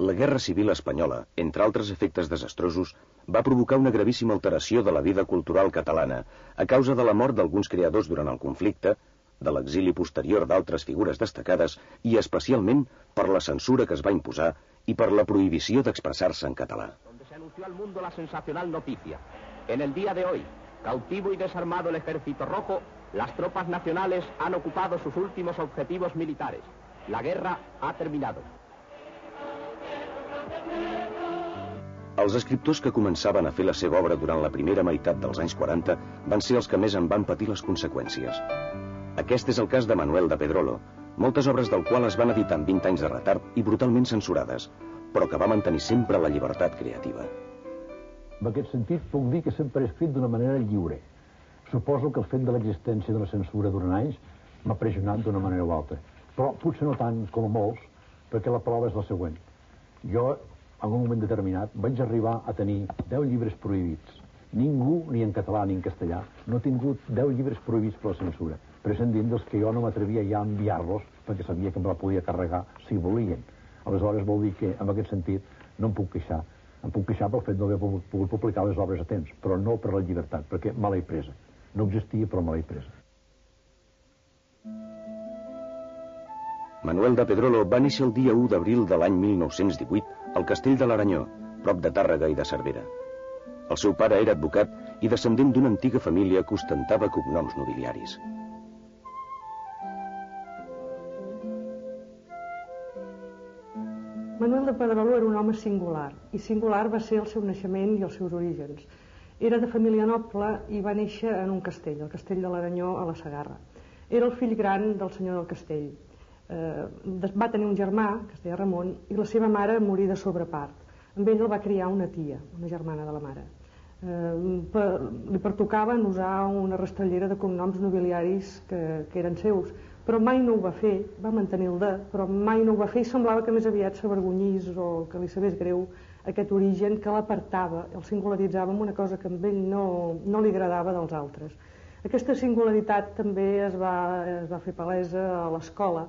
La Guerra Civil Espanyola, entre altres efectes desastrosos, va provocar una gravíssima alteració de la vida cultural catalana a causa de la mort d'alguns creadors durant el conflicte, de l'exili posterior d'altres figures destacades i especialment per la censura que es va imposar i per la prohibició d'expressar-se en català. Donde se anunció al mundo la sensacional noticia. En el día de hoy, cautivo y desarmado el Ejército Rojo, las tropas nacionales han ocupado sus últimos objetivos militares. La guerra ha terminado. Els escriptors que començaven a fer la seva obra durant la primera meitat dels anys 40 van ser els que més en van patir les conseqüències. Aquest és el cas de Manuel de Pedrolo, moltes obres del qual es van editar amb 20 anys de retard i brutalment censurades, però que va mantenir sempre la llibertat creativa. En aquest sentit, puc dir que sempre he escrit d'una manera lliure. Suposo que el fet de l'existència de la censura durant anys m'ha pressionat d'una manera o altra, però potser no tant com a molts, perquè la prova és la següent. Jo, en un moment determinat, vaig arribar a tenir 10 llibres prohibits. Ningú, ni en català ni en castellà, no ha tingut 10 llibres prohibits per la censura, prescindint dels que jo no m'atrevia ja a enviar-los perquè sabia que me la podia carregar si volien. Aleshores vol dir que, en aquest sentit, no em puc queixar. Em puc queixar pel fet no haver pogut publicar les obres a temps, però no per la llibertat, perquè me l'he presa. No existia, però me l'he presa. Manuel de Pedrolo va néixer el dia 1 d'abril de l'any 1918 al castell de l'Aranyó, prop de Tàrrega i de Cervera. El seu pare era advocat i descendent d'una antiga família que ostentava cognoms nobiliaris. Manuel de Pedrolo era un home singular, i singular va ser el seu naixement i els seus orígens. Era de família noble i va néixer en un castell, el castell de l'Aranyó a la Segarra. Era el fill gran del senyor del castell. Va tenir un germà, que es deia Ramon, i la seva mare morí de sobrepart. Amb ell el va criar una tia, una germana de la mare. Li pertocaven usar una rastrellera de cognoms nobiliaris que eren seus, però mai no ho va fer, va mantenir el de, però mai no ho va fer i semblava que més aviat s'avergonyís o que li sabés greu aquest origen que l'apartava, el singularitzava amb una cosa que a ell no li agradava dels altres. Aquesta singularitat també es va fer palesa a l'escola.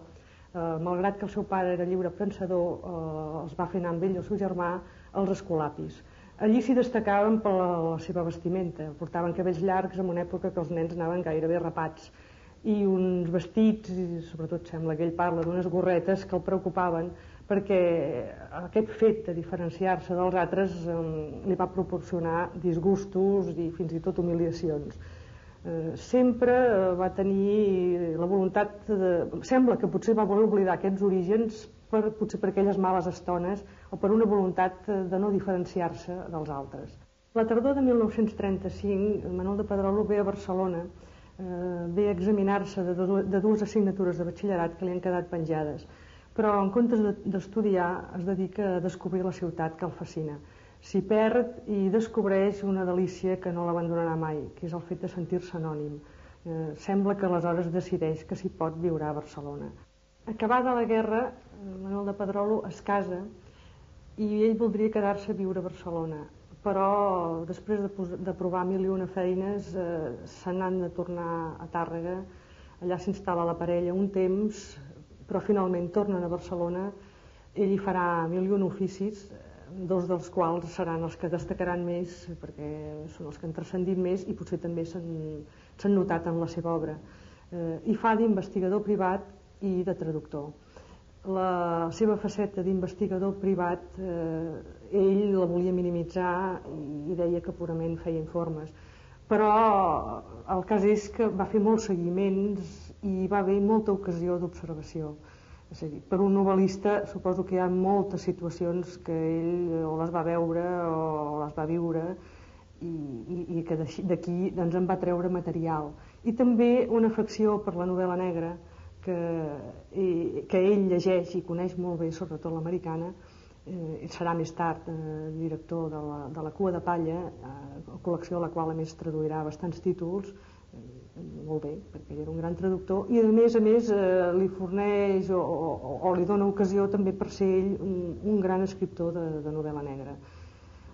Malgrat que el seu pare era lliure pensador, els va fer anar amb ell el seu germà als escolapis. Allí s'hi destacaven per la seva vestimenta, portaven cabells llargs en una època que els nens anaven gairebé rapats, i uns vestits, i sobretot sembla que ell parla d'unes gorretes que el preocupaven perquè aquest fet de diferenciar-se dels altres li va proporcionar disgustos i fins i tot humiliacions. Sempre va tenir la voluntat sembla que potser va voler oblidar aquests orígens potser per aquelles males estones o per una voluntat de no diferenciar-se dels altres. La tardor de 1935 Manuel de Pedrolo ve a Barcelona, ve a examinar-se de dues assignatures de batxillerat que li han quedat penjades, però en comptes d'estudiar es dedica a descobrir la ciutat que el fascina. S'hi perd i descobreix una delícia que no l'abandonarà mai, que és el fet de sentir-se anònim. Sembla que aleshores decideix que s'hi pot viure a Barcelona. Acabada la guerra, Manuel de Pedrolo es casa i ell voldria quedar-se a viure a Barcelona, però després de provar mil i una feines se n'han de tornar a Tàrrega, allà s'instal·la la parella un temps, però finalment tornen a Barcelona. Ell hi farà mil i un oficis, dos dels quals seran els que destacaran més perquè són els que han transcendit més i potser també s'han notat en la seva obra. Hi fa d'investigador privat i de traductor. La seva faceta d'investigador privat, ell la volia minimitzar i deia que purament feia informes. Però el cas és que va fer molts seguiments i va haver molta ocasió d'observació. És a dir, per un novel·lista suposo que hi ha moltes situacions que ell o les va veure o les va viure i que d'aquí doncs, en va treure material. I també una afecció per la novel·la negra que ell llegeix i coneix molt bé, sobretot l'americana. Serà més tard director de la Cua de Palla, col·lecció a la qual a més traduirà bastants títols, molt bé, perquè ell era un gran traductor, i a més li forneix o li dona ocasió també per ser ell un gran escriptor de novel·la negra.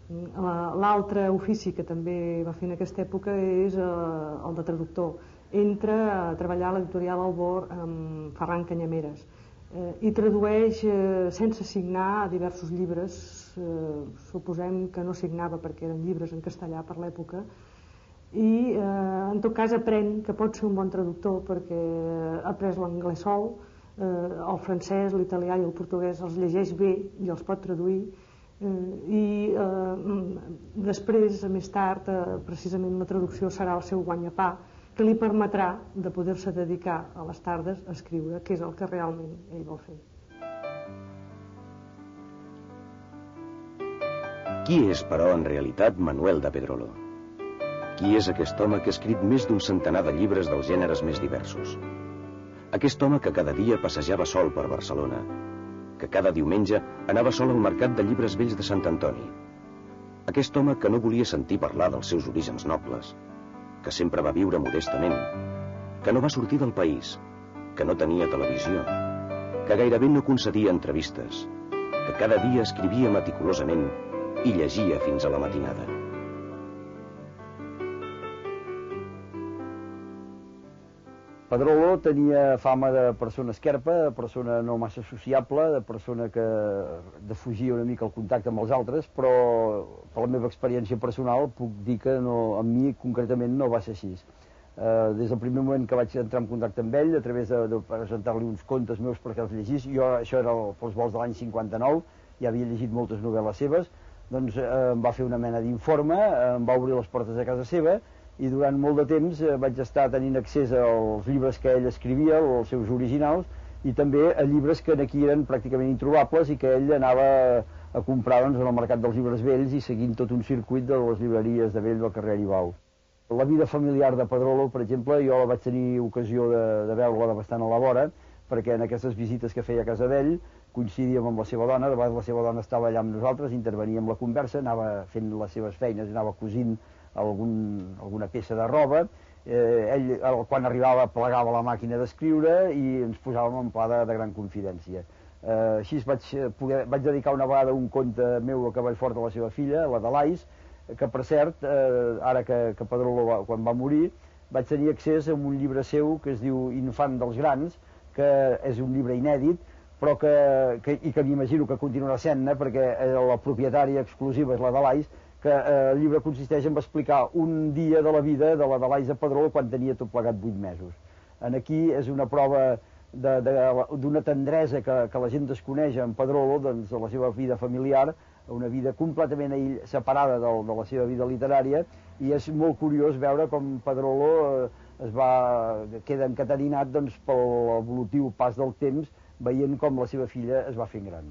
L'altre ofici que també va fer en aquesta època és el de traductor. Entra a treballar a l'editorial Albor amb Ferran Canyameres i tradueix sense signar diversos llibres. Suposem que no signava perquè eren llibres en castellà per l'època, i en tot cas aprèn que pot ser un bon traductor perquè ha après l'anglès sol, el francès, l'italià i el portuguès els llegeix bé i els pot traduir, i després, més tard, precisament la traducció serà el seu guanyapà, que li permetrà de poder-se dedicar a les tardes a escriure, que és el que realment ell vol fer. Qui és, però, en realitat, Manuel de Pedrolo? Qui és aquest home que ha escrit més d'un centenar de llibres dels gèneres més diversos? Aquest home que cada dia passejava sol per Barcelona, que cada diumenge anava sol al mercat de llibres vells de Sant Antoni. Aquest home que no volia sentir parlar dels seus orígens nobles, que sempre va viure modestament, que no va sortir del país, que no tenia televisió, que gairebé no concedia entrevistes, que cada dia escrivia meticulosament i llegia fins a la matinada. Pedrolo tenia fama de persona esquerpa, de persona no massa sociable, de persona que defugia una mica el contacte amb els altres, però per la meva experiència personal puc dir que amb mi concretament no va ser així. Des del primer moment que vaig entrar en contacte amb ell, a través de presentar-li uns contes meus perquè els llegís, això era pels vols de l'any 59, ja havia llegit moltes novel·les seves, doncs em va fer una mena d'informe, em va obrir les portes de casa seva, i durant molt de temps vaig estar tenint accés als llibres que ell escrivia, els seus originals, i també a llibres que aquí eren pràcticament introbables i que ell anava a comprar en el mercat dels llibres vells i seguint tot un circuit de les llibreries de vell del carrer Aribau. La vida familiar de Pedrolo, per exemple, jo la vaig tenir ocasió de veure-la bastant a la vora, perquè en aquestes visites que feia a casa d'ell coincidíem amb la seva dona, de vegades la seva dona estava allà amb nosaltres, intervenia en la conversa, anava fent les seves feines, anava cosint alguna peça de roba, ell quan arribava plegava la màquina d'escriure i ens posàvem en pla de gran confidència. Així vaig dedicar una vegada un conte meu a cavall fort a la seva filla, la de l'Ais, que per cert, ara que Pedrolo quan va morir, vaig tenir accés a un llibre seu que es diu Infant dels grans, que és un llibre inèdit, però i que m'imagino que continuarà sent-ne, perquè la propietària exclusiva és la de l'Ais, que el llibre consisteix en explicar un dia de la vida de la de l'Ais de Pedrolo quan tenia tot plegat 8 mesos. Aquí és una prova d'una tendresa que la gent desconeix en Pedrolo, doncs, de la seva vida familiar, una vida completament separada de la seva vida literària, i és molt curiós veure com Pedrolo queda encatenat pel evolutiu pas del temps, veient com la seva filla es va fent gran.